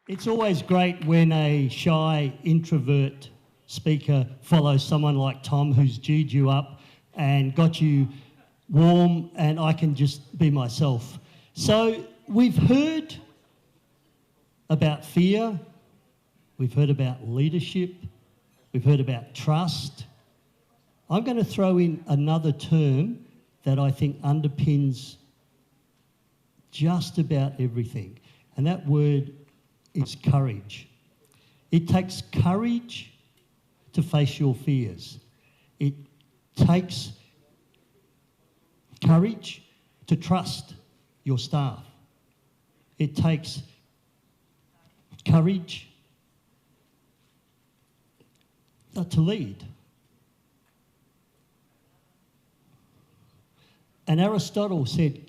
It's always great when a shy introvert speaker follows someone like Tom who's G'd you up and got you warm, and I can just be myself. So we've heard about fear, we've heard about leadership, we've heard about trust. I'm going to throw in another term that I think underpins just about everything, and that word is courage. It takes courage to face your fears. It takes courage to trust your staff. It takes courage to lead. And Aristotle said,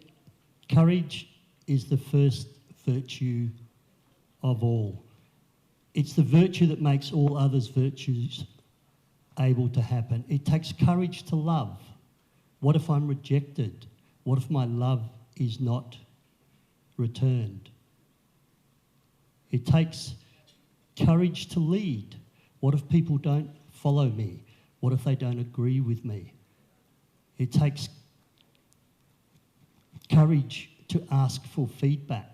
courage is the first virtue of all. It's the virtue that makes all others virtues able to happen. It takes courage to love. What if I'm rejected? What if my love is not returned? It takes courage to lead. What if people don't follow me? What if they don't agree with me? It takes courage to ask for feedback.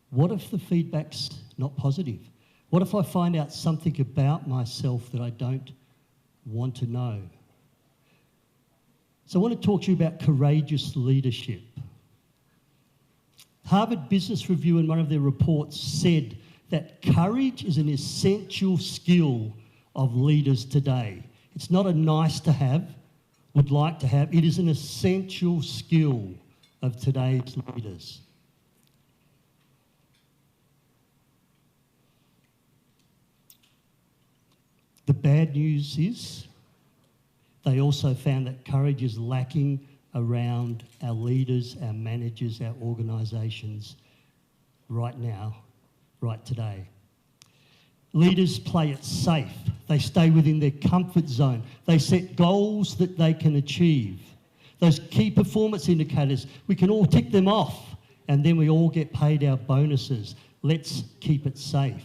What if the feedback's not positive? What if I find out something about myself that I don't want to know? So I want to talk to you about courageous leadership. Harvard Business Review in one of their reports said that courage is an essential skill of leaders today. It's not a nice to have, would like to have. It is an essential skill of today's leaders. The bad news is they also found that courage is lacking around our leaders, our managers, our organisations right now, right today. Leaders play it safe. They stay within their comfort zone. They set goals that they can achieve. Those key performance indicators, we can all tick them off, and then we all get paid our bonuses. Let's keep it safe.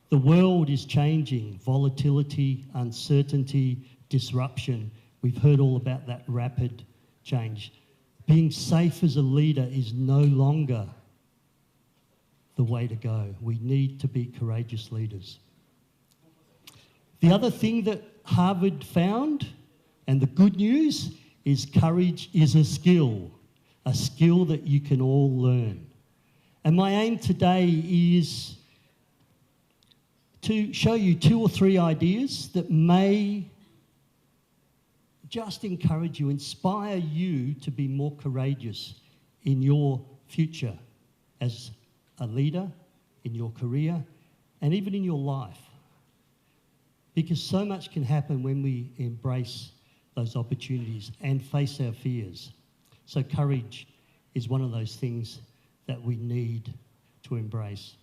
The world is changing. Volatility, uncertainty, disruption. We've heard all about that rapid change. Being safe as a leader is no longer the way to go. We need to be courageous leaders. The other thing that Harvard found, and the good news, is courage is a skill that you can all learn. And my aim today is to show you 2 or 3 ideas that may just encourage you, inspire you to be more courageous in your future as a leader, in your career, and even in your life. Because so much can happen when we embrace those opportunities and face our fears. So courage is one of those things that we need to embrace.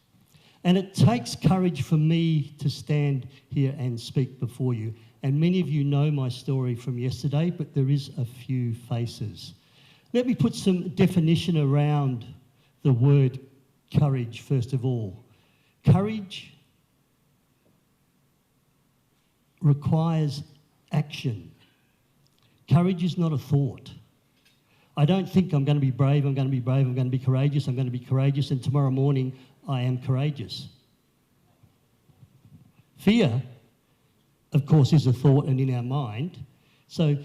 And it takes courage for me to stand here and speak before you. And many of you know my story from yesterday, but there is a few faces. Let me put some definition around the word courage, first of all. Courage requires action. Courage is not a thought. I don't think I'm going to be brave, I'm going to be brave, I'm going to be courageous, I'm going to be courageous, and tomorrow morning I am courageous. Fear, of course, is a thought and in our mind. So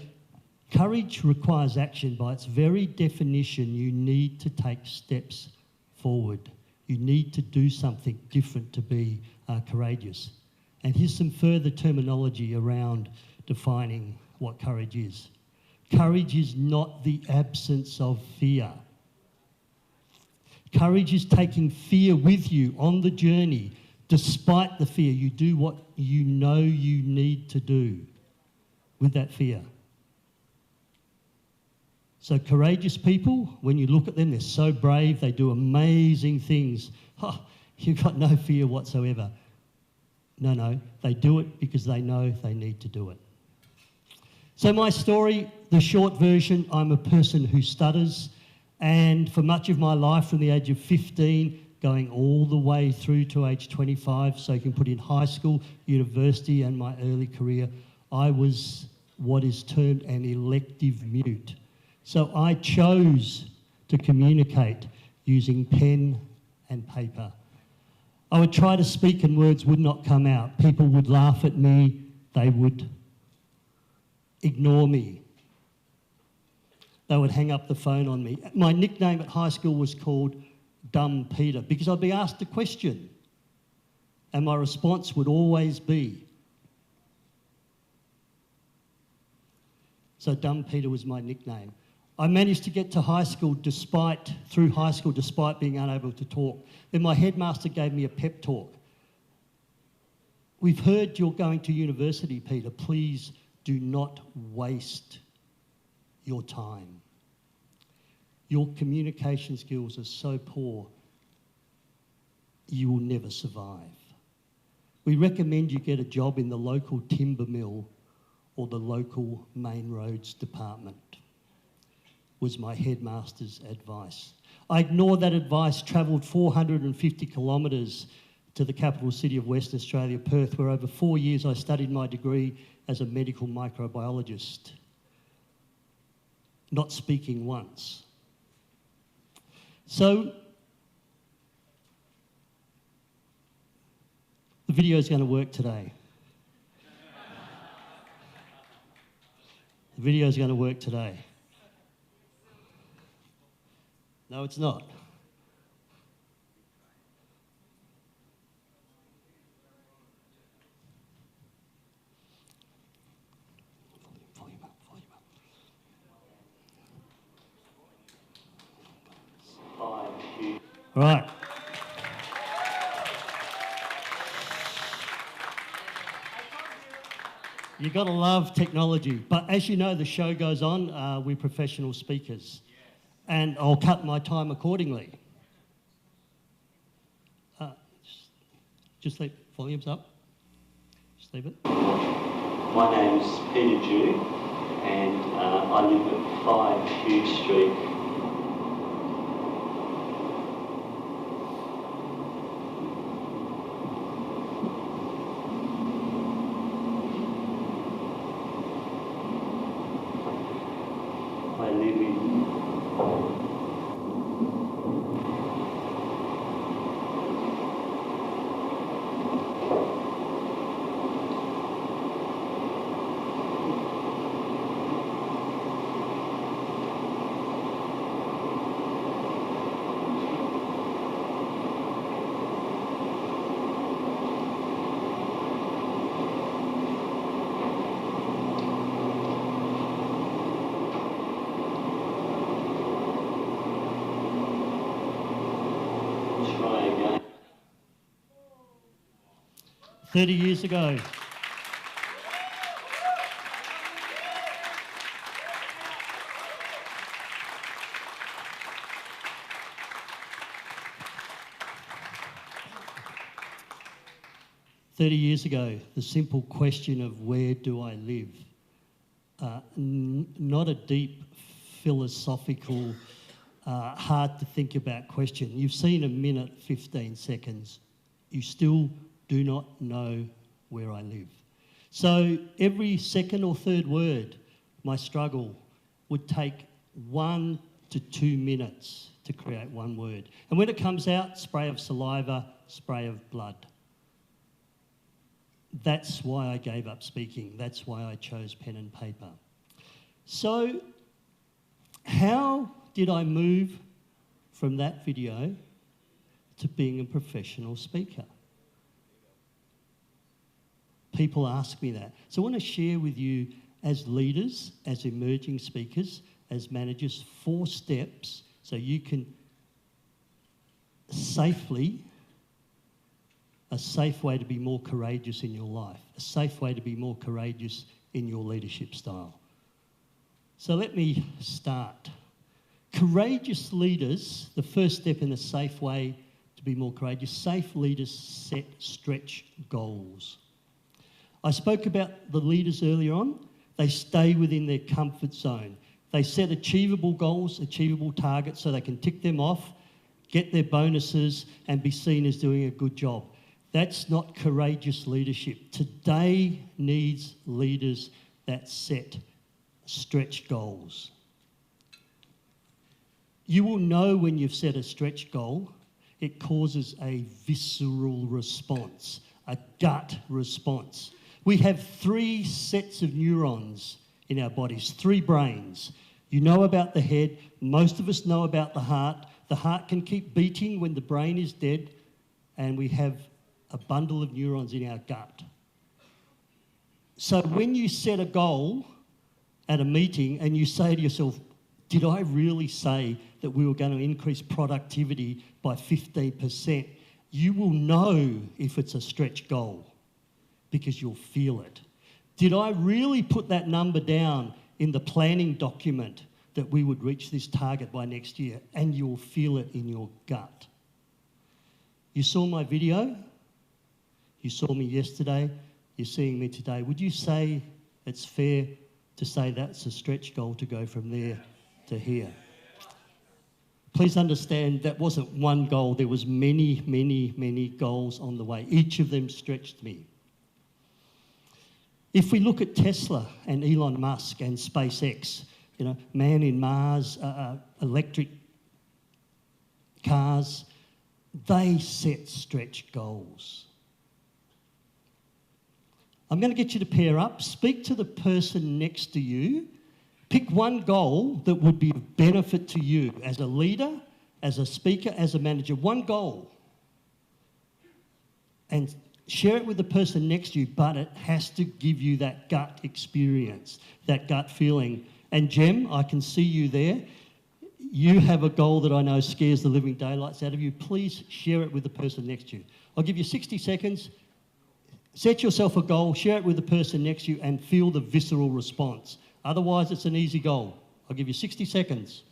courage requires action. By its very definition, you need to take steps forward. You need to do something different to be courageous. And here's some further terminology around defining what courage is. Courage is not the absence of fear. Courage is taking fear with you on the journey. Despite the fear, you do what you know you need to do with that fear. So courageous people, when you look at them, they're so brave, they do amazing things. Oh, you've got no fear whatsoever. No, they do it because they know they need to do it. So my story, the short version, I'm a person who stutters, and for much of my life from the age of 15, going all the way through to age 25, so you can put in high school, university, and my early career, I was what is termed an elective mute. So I chose to communicate using pen and paper. I would try to speak and words would not come out. People would laugh at me, they would ignore me. They would hang up the phone on me. My nickname at high school was called Dumb Peter because I'd be asked a question and my response would always be. So Dumb Peter was my nickname. I managed to get to high school despite being unable to talk. Then my headmaster gave me a pep talk. We've heard you're going to university, Peter. Please do not waste your time. Your communication skills are so poor, you will never survive. We recommend you get a job in the local timber mill or the local main roads department, was my headmaster's advice. I ignored that advice, travelled 450 kilometres to the capital city of Western Australia, Perth, where over 4 years I studied my degree as a medical microbiologist, not speaking once. So, the video is going to work today. The video is going to work today. No, it's not. Volume up. All right. You've got to love technology. But as you know, the show goes on. We're professional speakers. And I'll cut my time accordingly. Just leave volumes up. Just leave it. My name's Peter Dew, and I live at 5 Hughes Street. I live in try again. 30 years ago. The simple question of where do I live? Not a deep philosophical, hard to think about question. You've seen a minute, 15 seconds. You still do not know where I live. So every second or third word, my struggle would take 1 to 2 minutes to create one word. And when it comes out, spray of saliva, spray of blood. That's why I gave up speaking. That's why I chose pen and paper. So how did I move from that video to being a professional speaker? People ask me that. So I want to share with you as leaders, as emerging speakers, as managers, 4 steps so you can safely, a safe way to be more courageous in your life, a safe way to be more courageous in your leadership style. So let me start. Courageous leaders, the first step in a safe way to be more courageous, safe leaders set stretch goals. I spoke about the leaders earlier on. They stay within their comfort zone. They set achievable goals, achievable targets so they can tick them off, get their bonuses and be seen as doing a good job. That's not courageous leadership. Today needs leaders that set stretch goals. You will know when you've set a stretch goal, it causes a visceral response, a gut response. We have 3 sets of neurons in our bodies, 3 brains. You know about the head, most of us know about the heart. The heart can keep beating when the brain is dead, and we have a bundle of neurons in our gut. So when you set a goal at a meeting and you say to yourself, did I really say that we were going to increase productivity by 15%? You will know if it's a stretch goal because you'll feel it. Did I really put that number down in the planning document that we would reach this target by next year? And you'll feel it in your gut. You saw my video. You saw me yesterday. You're seeing me today. Would you say it's fair to say that's a stretch goal to go from there to here? Please understand that wasn't one goal. There was many, many, many goals on the way. Each of them stretched me. If we look at Tesla and Elon Musk and SpaceX, you know, man in Mars, electric cars, they set stretch goals. I'm going to get you to pair up. Speak to the person next to you. Pick one goal that would be of benefit to you as a leader, as a speaker, as a manager. One goal. And share it with the person next to you, but it has to give you that gut experience, that gut feeling. And Jem, I can see you there. You have a goal that I know scares the living daylights out of you. Please share it with the person next to you. I'll give you 60 seconds. Set yourself a goal, share it with the person next to you, and feel the visceral response. Otherwise, it's an easy goal. I'll give you 60 seconds.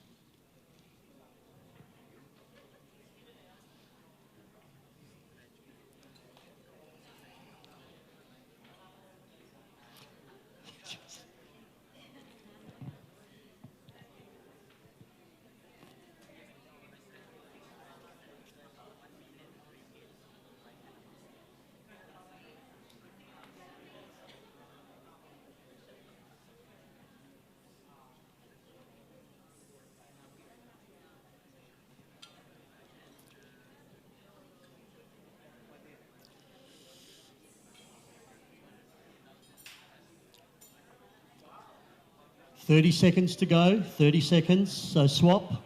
Thirty seconds to go, 30 seconds, so swap.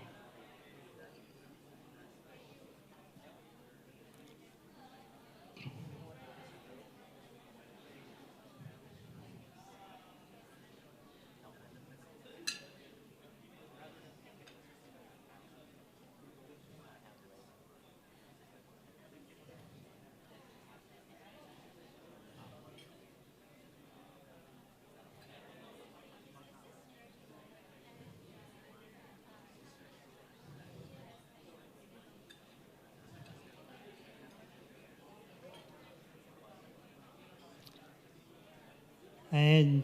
And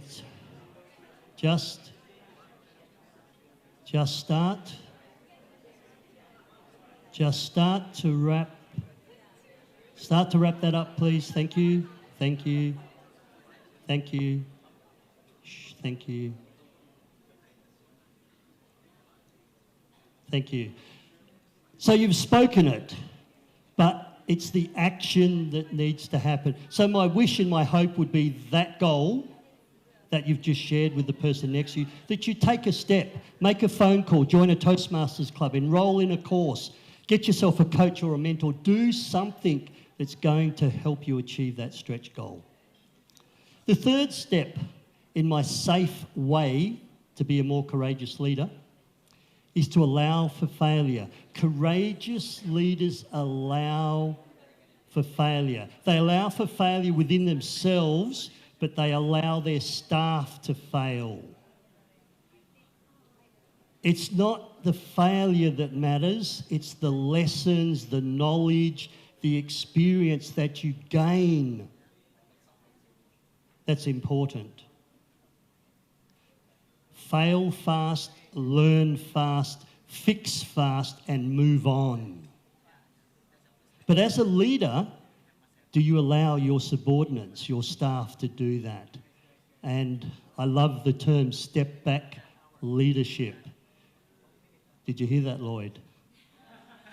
just start to wrap that up, please. Thank you, thank you, thank you, thank you, thank you. So you've spoken it, but it's the action that needs to happen. So my wish and my hope would be that goal that you've just shared with the person next to you, that you take a step, make a phone call, join a Toastmasters club, enrol in a course, get yourself a coach or a mentor, do something that's going to help you achieve that stretch goal. The third step in my safe way to be a more courageous leader is to allow for failure. Courageous leaders allow for failure. They allow for failure within themselves, but they allow their staff to fail. It's not the failure that matters, it's the lessons, the knowledge, the experience that you gain that's important. Fail fast, learn fast, fix fast, and move on. But as a leader, do you allow your subordinates, your staff, to do that? And I love the term step back leadership. Did you hear that, Lloyd?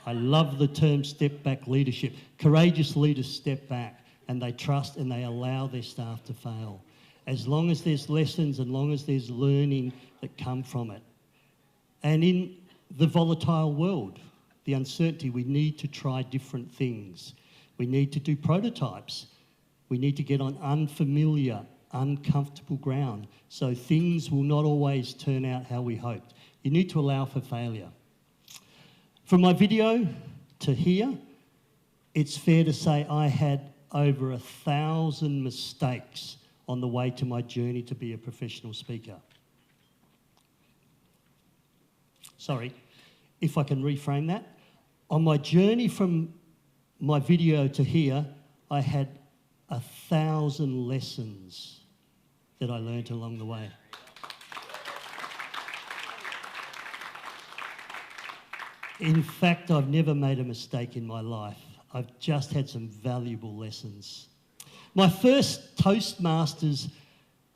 I love the term step back leadership. Courageous leaders step back and they trust and they allow their staff to fail. As long as there's lessons, as long as there's learning that come from it. And in the volatile world, the uncertainty, we need to try different things. We need to do prototypes. We need to get on unfamiliar, uncomfortable ground. So things will not always turn out how we hoped. You need to allow for failure. From my video to here, it's fair to say I had over 1,000 mistakes on the way to my journey to be a professional speaker. Sorry, if I can reframe that. On my journey from my video to here, I had 1,000 lessons that I learned along the way. In fact, I've never made a mistake in my life. I've just had some valuable lessons. My first Toastmasters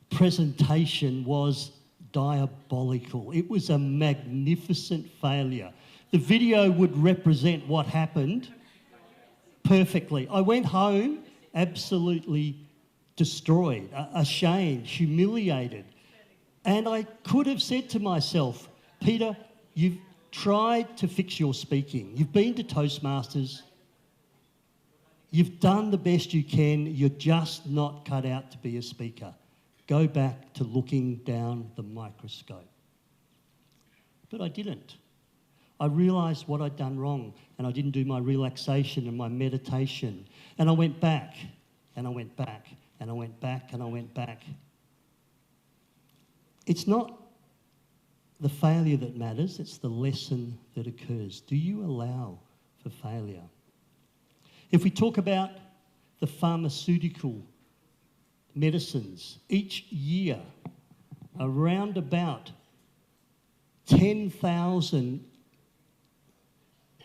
presentation was diabolical. It was a magnificent failure. The video would represent what happened perfectly. I went home absolutely destroyed, ashamed, humiliated. And I could have said to myself, Peter, you've tried to fix your speaking. You've been to Toastmasters. You've done the best you can. You're just not cut out to be a speaker. Go back to looking down the microscope. But I didn't. I realised what I'd done wrong, and I didn't do my relaxation and my meditation. And I went back, and I went back, and I went back, and I went back. It's not the failure that matters, it's the lesson that occurs. Do you allow for failure? If we talk about the pharmaceutical medicines, each year around about 10,000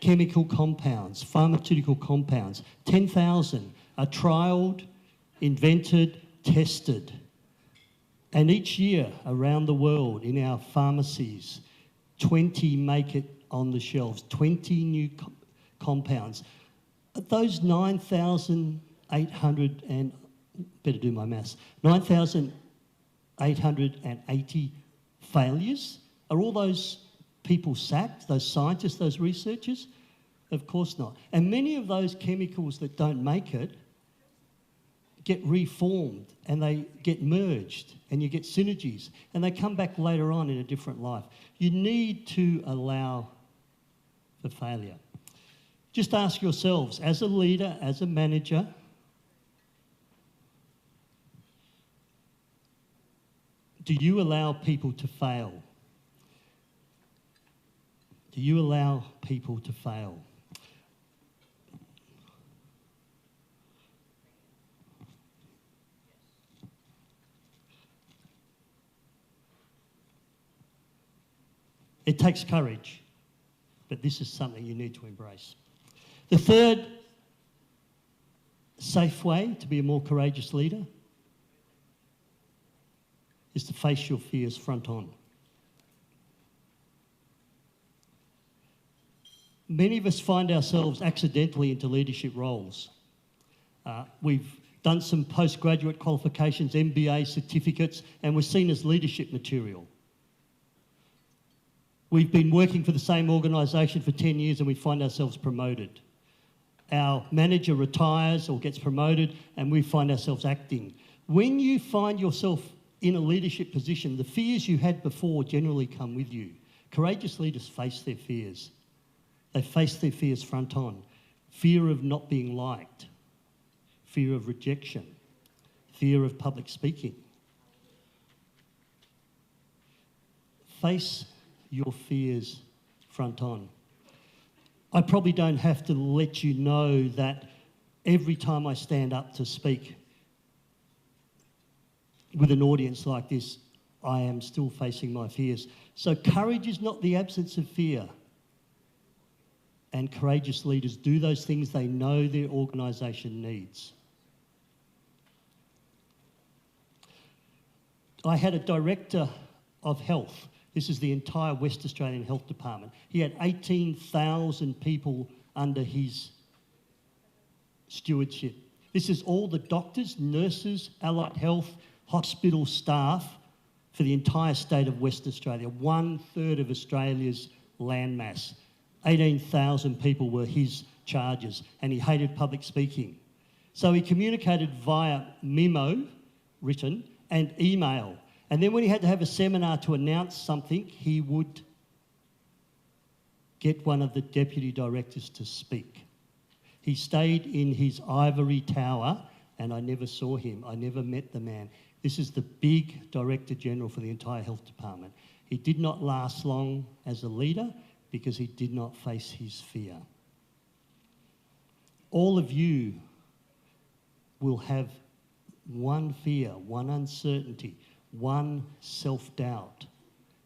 chemical compounds, pharmaceutical compounds, 10,000 are trialled, invented, tested. And each year around the world in our pharmacies, 20 make it on the shelves, 20 new compounds. Those 9,800 and, better do my maths, 9,880 failures. Are all those people sacked, those scientists, those researchers? Of course not. And many of those chemicals that don't make it get reformed and they get merged and you get synergies and they come back later on in a different life. You need to allow for failure. Just ask yourselves, as a leader, as a manager, do you allow people to fail? Do you allow people to fail? It takes courage, but this is something you need to embrace. The third safe way to be a more courageous leader is to face your fears front on. Many of us find ourselves accidentally into leadership roles. We've done some postgraduate qualifications, MBA certificates, and we're seen as leadership material. We've been working for the same organisation for 10 years and we find ourselves promoted. Our manager retires or gets promoted and we find ourselves acting. When you find yourself in a leadership position, the fears you had before generally come with you. Courageous leaders face their fears. They face their fears front on. Fear of not being liked, fear of rejection, fear of public speaking. Face your fears front on. I probably don't have to let you know that every time I stand up to speak with an audience like this, I am still facing my fears. So courage is not the absence of fear. and courageous leaders do those things they know their organisation needs. I had a director of health. This is the entire West Australian Health Department. He had 18,000 people under his stewardship. This is all the doctors, nurses, allied health, hospital staff for the entire state of West Australia, 1/3 of Australia's landmass. 18,000 people were his charges, and he hated public speaking. So he communicated via memo, written, and email. And then when he had to have a seminar to announce something, he would get one of the deputy directors to speak. He stayed in his ivory tower, and I never saw him. I never met the man. This is the big Director General for the entire health department. He did not last long as a leader because he did not face his fear. All of you will have one fear, one uncertainty, one self-doubt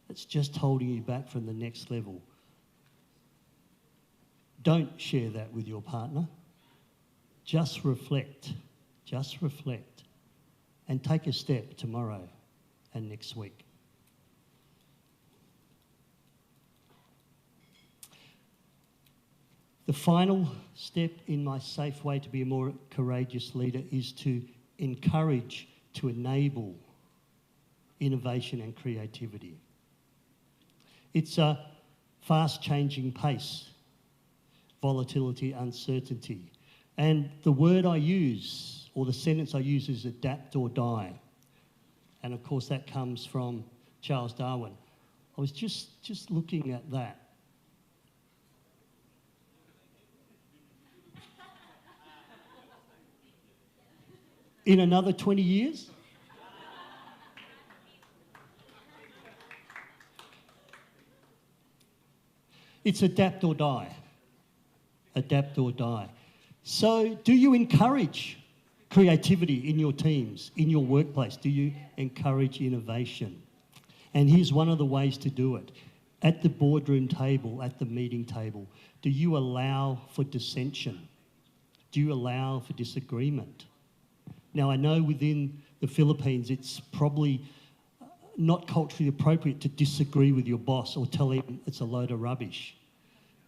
that's just holding you back from the next level. Don't share that with your partner. Just reflect, and take a step tomorrow and next week. The final step in my safe way to be a more courageous leader is to encourage, to enable innovation and creativity. It's a fast-changing pace, volatility, uncertainty. And the word I use, or the sentence I use, is adapt or die. And of course that comes from Charles Darwin. I was just looking at that. In another 20 years? It's adapt or die. Adapt or die. So do you encourage creativity in your teams, in your workplace? Do you encourage innovation? And here's one of the ways to do it. At the boardroom table, at the meeting table, do you allow for dissension? Do you allow for disagreement? Now, I know within the Philippines it's probably not culturally appropriate to disagree with your boss or tell him it's a load of rubbish.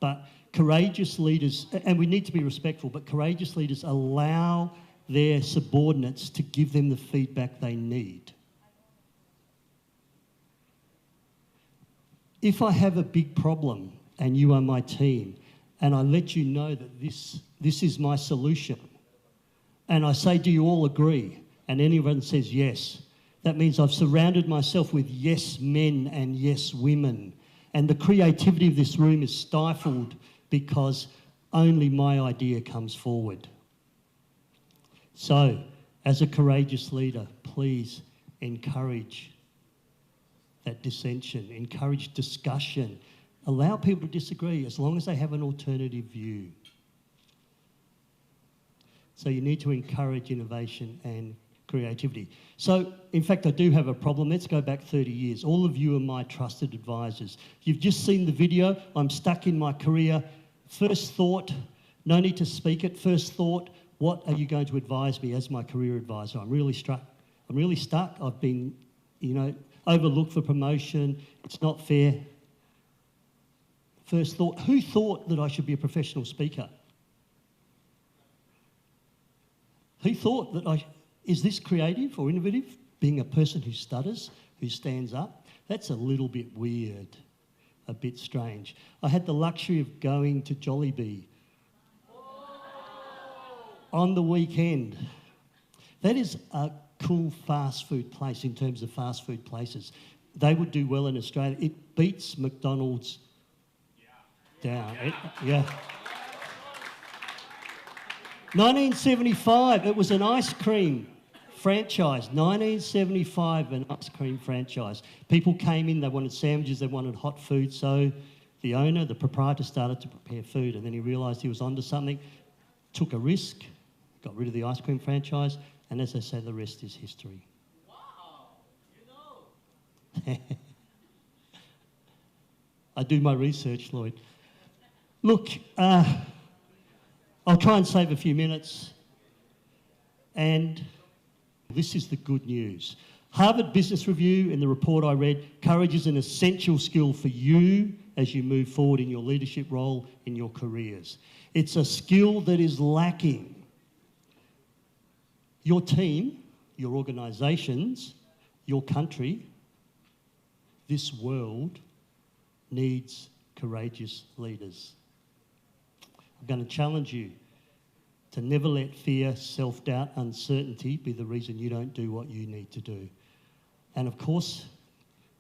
But courageous leaders, and we need to be respectful, but courageous leaders allow their subordinates to give them the feedback they need. If I have a big problem and you are my team, and I let you know that this is my solution, and I say, do you all agree? And anyone says yes. That means I've surrounded myself with yes men and yes women. And the creativity of this room is stifled because only my idea comes forward. So, as a courageous leader, please encourage that dissension, encourage discussion. Allow people to disagree as long as they have an alternative view. So you need to encourage innovation and creativity. So, in fact, I do have a problem. Let's go back 30 years. All of you are my trusted advisors. You've just seen the video. I'm stuck in my career. First thought, no need to speak it. First thought, what are you going to advise me as my career advisor? I'm really stuck. I've been, overlooked for promotion. It's not fair. First thought, who thought that I should be a professional speaker? Who thought that is this creative or innovative? Being a person who stutters, who stands up? That's a little bit weird, a bit strange. I had the luxury of going to Jollibee on the weekend. That is a cool fast food place in terms of fast food places. They would do well in Australia. It beats McDonald's down. Yeah. 1975, it was an ice cream franchise. 1975, an ice cream franchise. People came in, they wanted sandwiches, they wanted hot food, so the owner, the proprietor, started to prepare food, and then he realised he was onto something, took a risk, got rid of the ice cream franchise, and as I say, the rest is history. Wow, you know. I do my research, Lloyd. Look, I'll try and save a few minutes. And this is the good news. Harvard Business Review, in the report I read, courage is an essential skill for you as you move forward in your leadership role in your careers. It's a skill that is lacking. Your team, your organisations, your country, this world needs courageous leaders. I'm going to challenge you to never let fear, self-doubt, uncertainty be the reason you don't do what you need to do. And of course,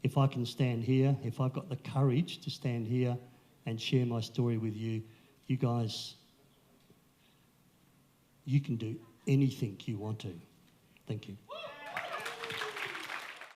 if I can stand here, if I've got the courage to stand here and share my story with you, you guys, you can do anything you want to. Thank you.